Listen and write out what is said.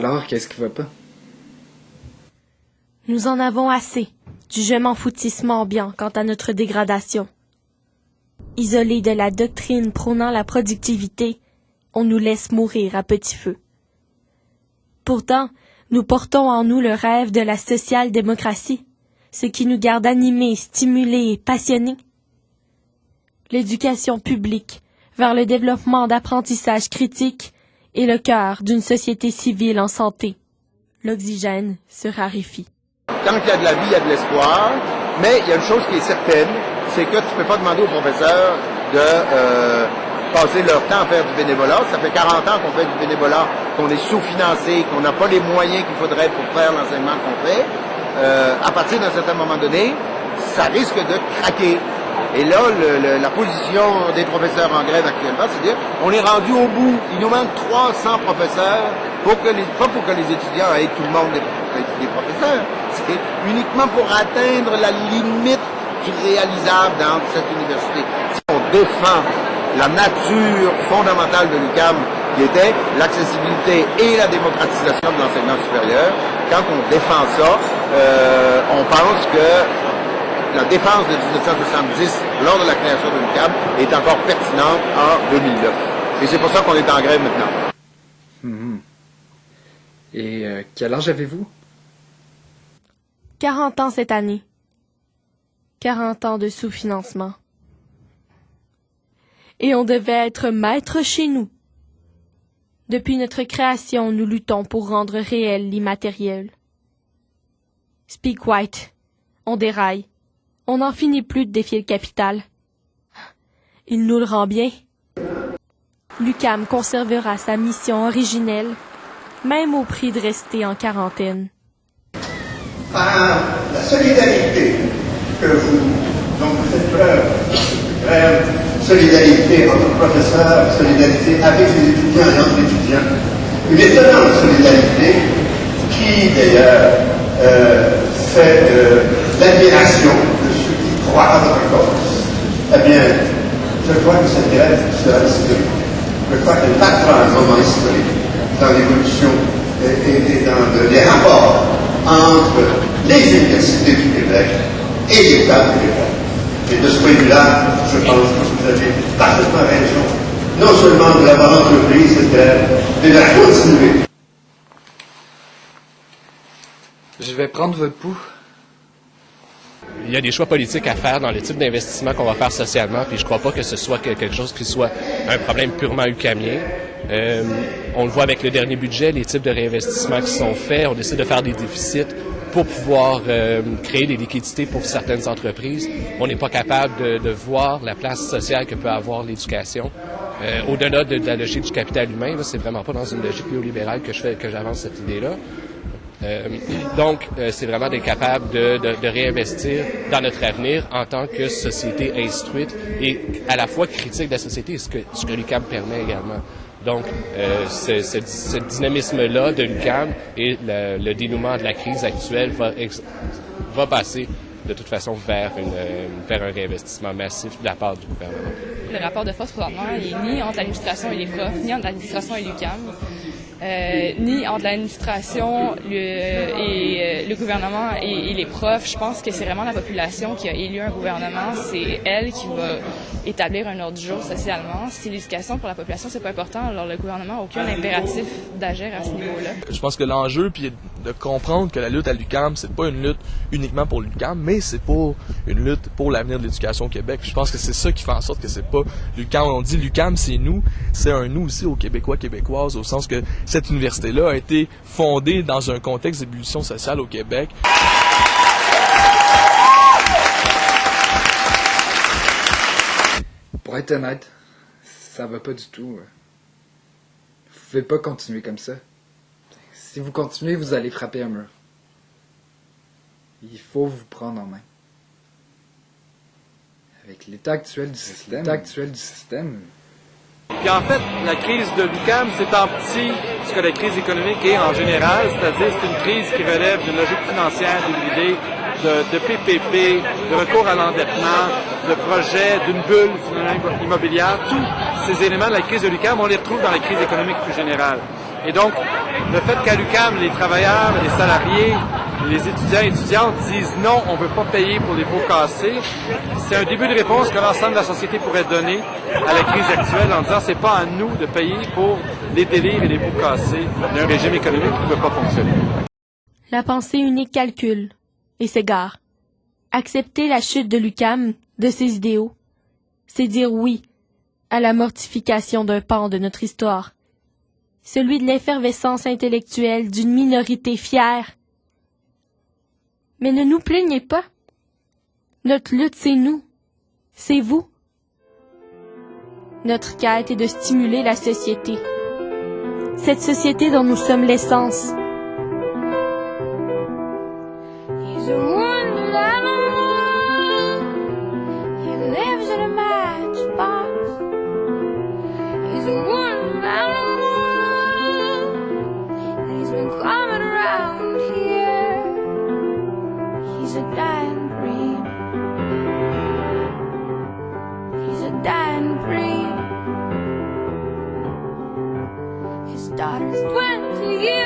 Alors, qu'est-ce qui va pas? Nous en avons assez du je m'en foutisme ambiant quant à notre dégradation. Isolés de la doctrine prônant la productivité, on nous laisse mourir à petit feu. Pourtant, nous portons en nous le rêve de la social-démocratie, ce qui nous garde animés, stimulés et passionnés. L'éducation publique vers le développement d'apprentissage critique est le cœur d'une société civile en santé. L'oxygène se raréfie. Tant qu'il y a de la vie, il y a de l'espoir, mais il y a une chose qui est certaine, c'est que tu ne peux pas demander aux professeurs de passer leur temps à faire du bénévolat. Ça fait 40 ans qu'on fait du bénévolat, qu'on est sous-financé, qu'on n'a pas les moyens qu'il faudrait pour faire l'enseignement qu'on fait. À partir d'un certain moment donné, ça risque de craquer. Et là, la position des professeurs en grève actuellement, c'est de dire on est rendu au bout. Il nous manque 300 professeurs, pas pour que les étudiants aient tout le monde des professeurs. C'était uniquement pour atteindre la limite du réalisable dans cette université. Si on défend la nature fondamentale de l'UQAM, qui était l'accessibilité et la démocratisation de l'enseignement supérieur, quand on défend ça, on pense que la défense de 1970, lors de la création de l'UQAM, est encore pertinente en 2009. Et c'est pour ça qu'on est en grève maintenant. Et quel âge avez-vous? 40 ans cette année. 40 ans de sous-financement. Et on devait être maître chez nous. Depuis notre création, nous luttons pour rendre réel l'immatériel. Speak White. On déraille. On n'en finit plus de défier le capital. Il nous le rend bien. L'UQAM conservera sa mission originelle, même au prix de rester en quarantaine. La solidarité dont vous faites preuve, solidarité entre professeurs, solidarité avec les étudiants et entre étudiants, une étonnante solidarité qui d'ailleurs fait l'admiration de ceux qui croient à votre cause. Eh bien, je crois que cette grève sera historique. Je crois qu'elle marquera un moment historique dans l'évolution et dans les rapports entre les universités du Québec et l'État du Québec. Et de ce point de vue-là, je pense que vous avez parfaitement raison, non seulement de l'avoir entreprise cette grève, mais de la continuer. Je vais prendre votre pouls. Il y a des choix politiques à faire dans le type d'investissement qu'on va faire socialement, puis je crois pas que ce soit quelque chose qui soit un problème purement ucamien. On le voit avec le dernier budget, les types de réinvestissements qui sont faits, on décide de faire des déficits pour pouvoir créer des liquidités pour certaines entreprises. On n'est pas capable de voir la place sociale que peut avoir l'éducation. Au-delà de la logique du capital humain, là, c'est vraiment pas dans une logique néolibérale que j'avance cette idée-là. Donc, c'est vraiment d'être capable de réinvestir dans notre avenir en tant que société instruite et à la fois critique de la société, ce que l'UQAM permet également. Donc, ce dynamisme-là de l'UQAM et le dénouement de la crise actuelle va passer de toute façon vers un réinvestissement massif de la part du gouvernement. Le rapport de force présentement est ni entre l'administration et les profs, ni entre l'administration et l'UQAM. Ni entre l'administration et le gouvernement et les profs. Je pense que c'est vraiment la population qui a élu un gouvernement. C'est elle qui va établir un ordre du jour socialement. Si l'éducation pour la population, c'est pas important, alors le gouvernement n'a aucun impératif d'agir à ce niveau-là. Je pense que l'enjeu, puis de comprendre que la lutte à l'UQAM, c'est pas une lutte uniquement pour l'UQAM, mais c'est pour une lutte pour l'avenir de l'éducation au Québec. Puis je pense que c'est ça qui fait en sorte que c'est pas l'UQAM. On dit l'UQAM, c'est nous, c'est un nous aussi aux Québécois, Québécoises, au sens que cette université-là a été fondée dans un contexte d'ébullition sociale au Québec. Pour être honnête, ça va pas du tout. Vous pouvez pas continuer comme ça. Si vous continuez, vous allez frapper un mur. Il faut vous prendre en main. Avec l'état actuel du système, Puis en fait, la crise de l'UQAM, c'est en petit ce que la crise économique est en général, c'est-à-dire c'est une crise qui relève d'une logique financière débridée, de PPP, de recours à l'endettement, de projets, d'une bulle immobilière. Tous ces éléments de la crise de l'UQAM, on les retrouve dans la crise économique plus générale. Et donc, le fait qu'à l'UQAM, les travailleurs, les salariés, les étudiants et étudiantes disent non, on ne veut pas payer pour les pots cassés, c'est un début de réponse que l'ensemble de la société pourrait donner à la crise actuelle en disant c'est pas à nous de payer pour les délires et les pots cassés d'un régime économique qui ne peut pas fonctionner. La pensée unique calcule et s'égare. Accepter la chute de l'UQAM, de ses idéaux, c'est dire oui à la mortification d'un pan de notre histoire, celui de l'effervescence intellectuelle d'une minorité fière. Mais ne nous plaignez pas. Notre lutte, c'est nous. C'est vous. Notre quête est de stimuler la société. Cette société dont nous sommes l'essence. Daughters 20 years